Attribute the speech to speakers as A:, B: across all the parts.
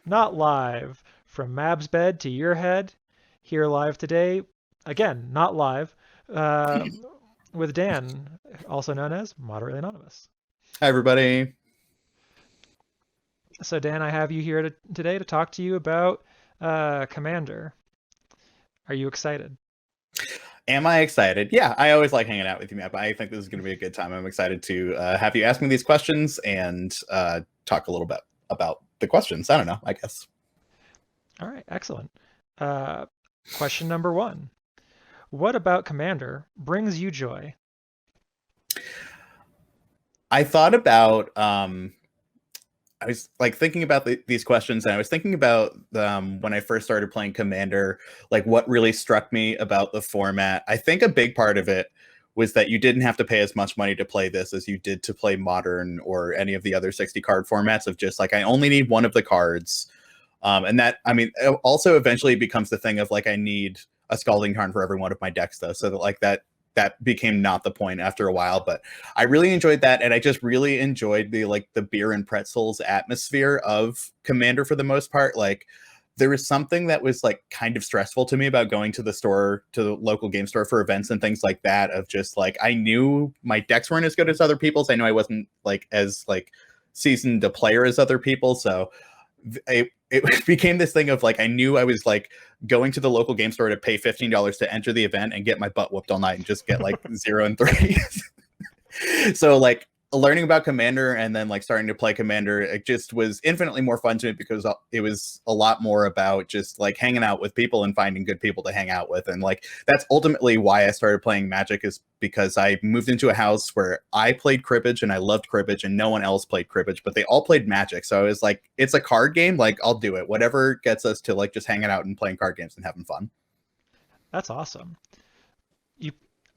A: not live from Mab's bed to your head. Here live today, again, not live, uh, with Dan, also known as Moderately Anonymous.
B: Hi, everybody.
A: So, Dan, I have you here today to talk to you about Commander. Are you excited?
B: Am I excited? Yeah, I always like hanging out with you, Matt. I think this is going to be a good time. I'm excited to have you ask me these questions and talk a little bit about the questions. I don't know, I guess.
A: All right, excellent. Uh, Question number one. What about Commander brings you joy?
B: I thought about I was like thinking about these questions, and I was thinking about when I first started playing Commander, like what really struck me about the format. I think a big part of it was that you didn't have to pay as much money to play this as you did to play Modern or any of the other 60 card formats of just like, I only need one of the cards. And that, I mean, it also eventually becomes the thing of like, I need a Scalding Tarn for every one of my decks though. So that like that became not the point after a while, but I really enjoyed that. And I just really enjoyed the beer and pretzels atmosphere of Commander for the most part. Like there was something that was like kind of stressful to me about going to the store, to the local game store for events and things like that, of just like, I knew my decks weren't as good as other people's. I know I wasn't like as like seasoned a player as other people. So it became this thing of like, I knew I was like going to the local game store to pay $15 to enter the event and get my butt whooped all night and just get like 0 and 3. So like learning about Commander and then like starting to play Commander, it just was infinitely more fun to me because it was a lot more about just like hanging out with people and finding good people to hang out with. And like that's ultimately why I started playing Magic, is because I moved into a house where I played Cribbage and I loved Cribbage and no one else played Cribbage, but they all played Magic. So I was like, it's a card game, like I'll do it, whatever gets us to like just hanging out and playing card games and having fun.
A: That's awesome. You,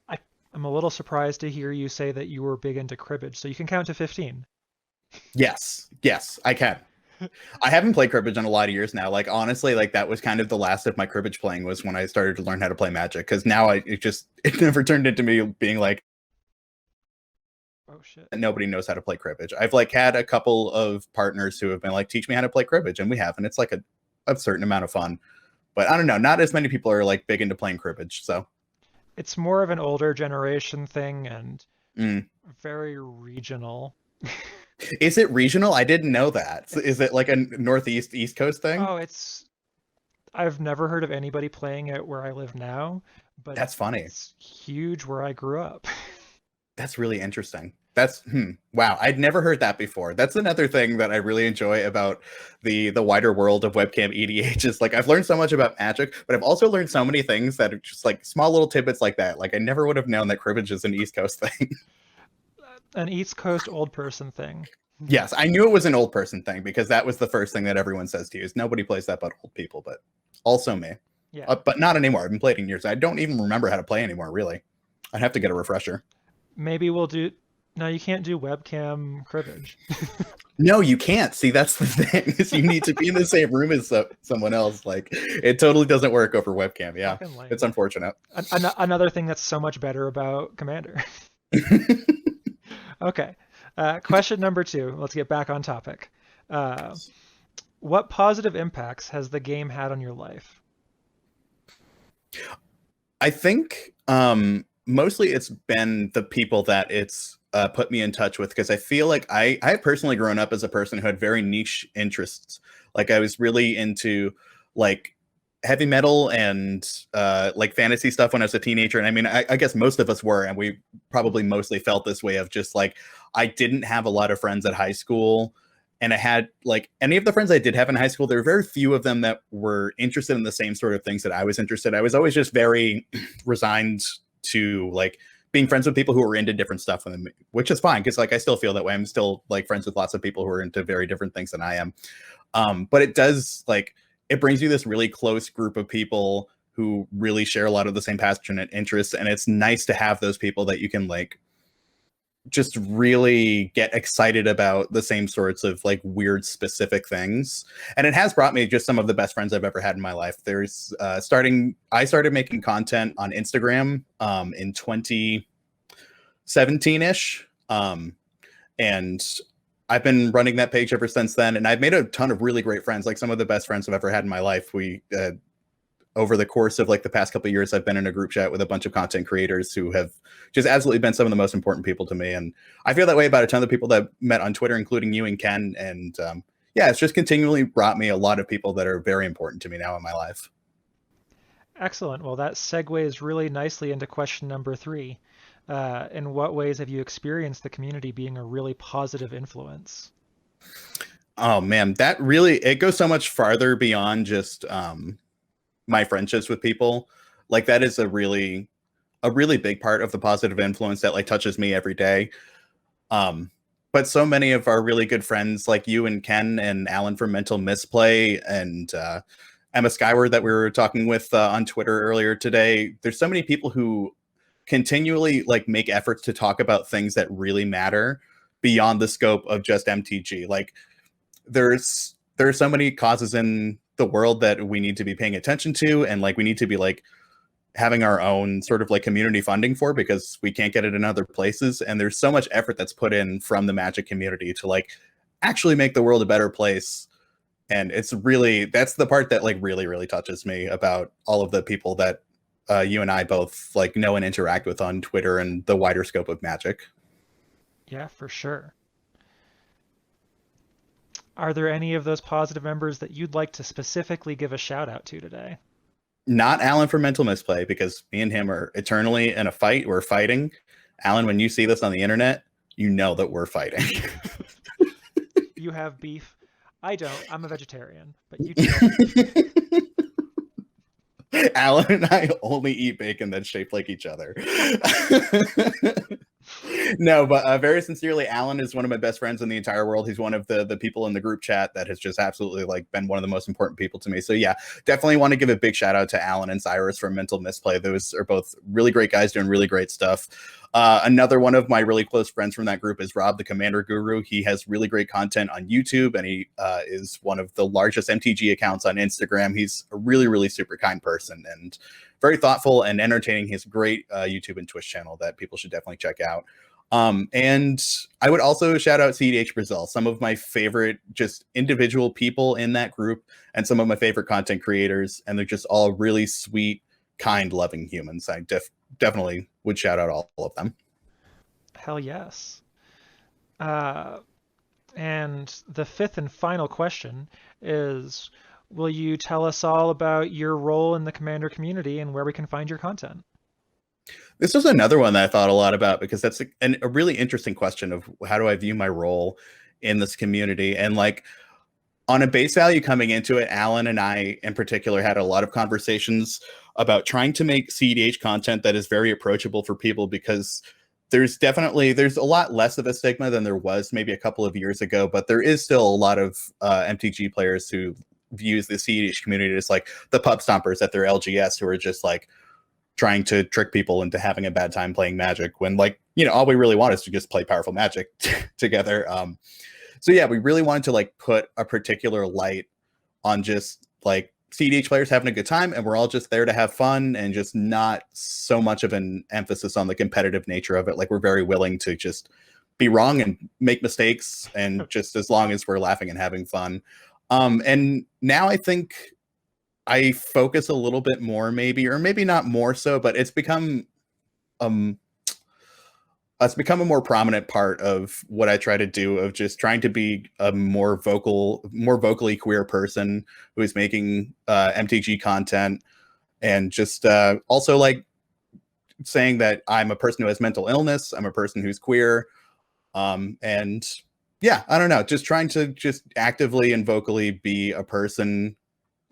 A: I, I'm a little surprised to hear you say that you were big into cribbage, so you can count to 15.
B: Yes, I can. I haven't played Cribbage in a lot of years now. Like honestly, like that was kind of the last of my Cribbage playing, was when I started to learn how to play Magic. Because now it never turned into me being like,
A: Oh shit.
B: nobody knows how to play Cribbage. I've like had a couple of partners who have been like, teach me how to play Cribbage, and we have, and it's like a certain amount of fun. But I don't know, not as many people are like big into playing Cribbage. So
A: It's more of an older generation thing and
B: mm.
A: very regional.
B: Is it regional? I didn't know that. So is it like a Northeast East Coast thing?
A: Oh, I've never heard of anybody playing it where I live now, but
B: That's funny.
A: it's huge where I grew up.
B: That's really interesting. That's wow. I'd never heard that before. That's another thing that I really enjoy about the wider world of webcam EDH, is like I've learned so much about Magic, but I've also learned so many things that are just like small little tidbits like that. Like I never would have known that cribbage is an East Coast thing.
A: An East Coast old person thing.
B: Yes, I knew it was an old person thing because that was the first thing that everyone says to you is nobody plays that but old people, but also me.
A: Yeah.
B: But not anymore. I've been playing in years. I don't even remember how to play anymore, really. I'd have to get a refresher.
A: Maybe we'll do. No, you can't do webcam cribbage.
B: No, you can't. See, that's the thing, is you need to be in the same room as someone else. Like it totally doesn't work over webcam. Yeah,
A: Fucking lame.
B: it's unfortunate.
A: Another thing that's so much better about Commander. Okay. Question number two. Let's get back on topic. Uh, what positive impacts has the game had on your life?
B: I think mostly it's been the people that it's put me in touch with, because I feel like I personally grown up as a person who had very niche interests. Like I was really into like heavy metal and like fantasy stuff when I was a teenager. And I mean, I guess most of us were, and we probably mostly felt this way of just like, I didn't have a lot of friends at high school. And I had like any of the friends I did have in high school, there were very few of them that were interested in the same sort of things that I was interested in. I was always just very resigned to like being friends with people who were into different stuff than me, which is fine because like I still feel that way. I'm still like friends with lots of people who are into very different things than I am. But it does like it brings you this really close group of people who really share a lot of the same passion and interests, and it's nice to have those people that you can like just really get excited about the same sorts of like weird specific things. And it has brought me just some of the best friends I've ever had in my life. There's I started making content on Instagram in 2017ish, and I've been running that page ever since then, and I've made a ton of really great friends, like some of the best friends I've ever had in my life. We over the course of like the past couple of years, I've been in a group chat with a bunch of content creators who have just absolutely been some of the most important people to me. And I feel that way about a ton of people that I've met on Twitter, including you and Ken. And yeah, it's just continually brought me a lot of people that are very important to me now in my life.
A: Excellent. Well, that segues really nicely into question number 3. In what ways have you experienced the community being a really positive influence?
B: Oh man, that really, it goes so much farther beyond just my friendships with people. Like that is a really big part of the positive influence that like touches me every day. But so many of our really good friends, like you and Ken and Alan from Mental Misplay and Emma Skyward that we were talking with on Twitter earlier today, there's so many people who continually like make efforts to talk about things that really matter beyond the scope of just MTG. Like there's so many causes in the world that we need to be paying attention to, and like we need to be like having our own sort of like community funding for, because we can't get it in other places. And there's so much effort that's put in from the Magic community to like actually make the world a better place. And it's really, that's the part that like really touches me about all of the people that you and I both like know and interact with on Twitter and the wider scope of Magic.
A: Yeah, for sure. Are there any of those positive members that you'd like to specifically give a shout out to today?
B: Not Alan for Mental Misplay, because me and him are eternally in a fight. We're fighting. Alan, when you see this on the internet, you know that we're fighting.
A: You have beef. I don't. I'm a vegetarian, but you do.
B: Alan and I only eat bacon that's shaped like each other. No, but very sincerely, Alan is one of my best friends in the entire world. He's one of the people in the group chat that has just absolutely like been one of the most important people to me. So yeah, definitely want to give a big shout out to Alan and Cyrus from Mental Misplay. Those are both really great guys doing really great stuff. Another one of my really close friends from that group is Rob, the Commander Guru. He has really great content on YouTube, and he is one of the largest MTG accounts on Instagram. He's a really super kind person and very thoughtful and entertaining. He has a great YouTube and Twitch channel that people should definitely check out. And I would also shout out CEDH Brazil, some of my favorite just individual people in that group and some of my favorite content creators. And they're just all really sweet, kind, loving humans. I definitely would shout out all of them.
A: Hell yes. And the fifth and final question is, will you tell us all about your role in the Commander community and where we can find your content?
B: This was another one that I thought a lot about, because that's a really interesting question of how do I view my role in this community. And like on a base value coming into it, Alan and I in particular had a lot of conversations about trying to make CEDH content that is very approachable for people, because there's a lot less of a stigma than there was maybe a couple of years ago, but there is still a lot of MTG players who views the CEDH community as like the pub stompers at their LGS, who are just like trying to trick people into having a bad time playing Magic, when like, you know, all we really want is to just play powerful Magic together. So yeah, we really wanted to like put a particular light on just like CEDH players having a good time, and we're all just there to have fun, and just not so much of an emphasis on the competitive nature of it. Like we're very willing to just be wrong and make mistakes, and just as long as we're laughing and having fun. And now I think I focus a little bit more, maybe, or maybe not more so, but it's become a more prominent part of what I try to do, of just trying to be a more vocally queer person who is making MTG content, and just also like saying that I'm a person who has mental illness, I'm a person who's queer, and yeah, I don't know, just trying to just actively and vocally be a person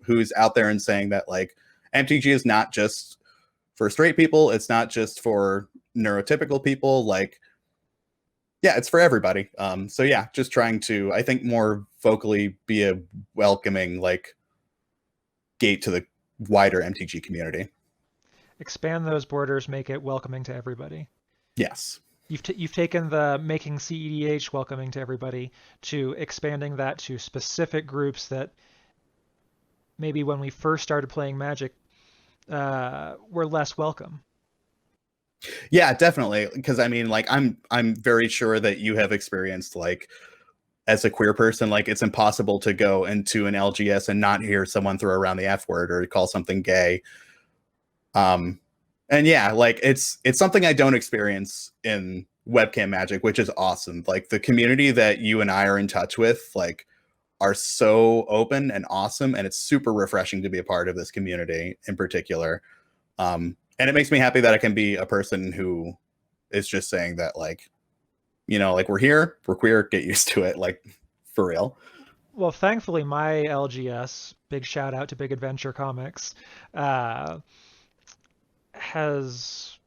B: who's out there and saying that like MTG is not just for straight people, it's not just for neurotypical people, like yeah, it's for everybody. So yeah, just trying to, I think, more vocally be a welcoming like gate to the wider MTG community.
A: Expand those borders, make it welcoming to everybody.
B: Yes.
A: You've taken the making CEDH welcoming to everybody to expanding that to specific groups that maybe when we first started playing Magic were less welcome.
B: Yeah, definitely. Because I mean, like I'm very sure that you have experienced like as a queer person, like it's impossible to go into an LGS and not hear someone throw around the F word or call something gay. And yeah, like it's something I don't experience in webcam Magic, which is awesome. Like the community that you and I are in touch with, like are so open and awesome, and it's super refreshing to be a part of this community in particular. And it makes me happy that I can be a person who is just saying that, like, you know, like we're here, we're queer, get used to it, like for real.
A: Well, thankfully, my LGS, big shout out to Big Adventure Comics, uh, has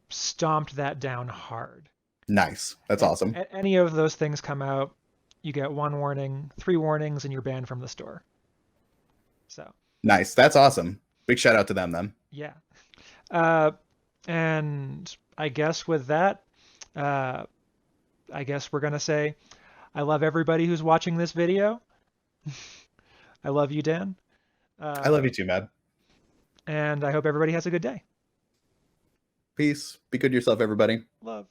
A: stomped that down hard.
B: Nice. That's awesome.
A: Any of those things come out, you get 1 warning, 3 warnings, and you're banned from the store. So
B: Nice. That's awesome. Big shout out to them then.
A: yeah. And I guess with that, uh, I guess we're gonna say, I love everybody who's watching this video. I love you, Dan.
B: I love you too, Mad.
A: And I hope everybody has a good day.
B: Peace. Be good to yourself, everybody.
A: Love.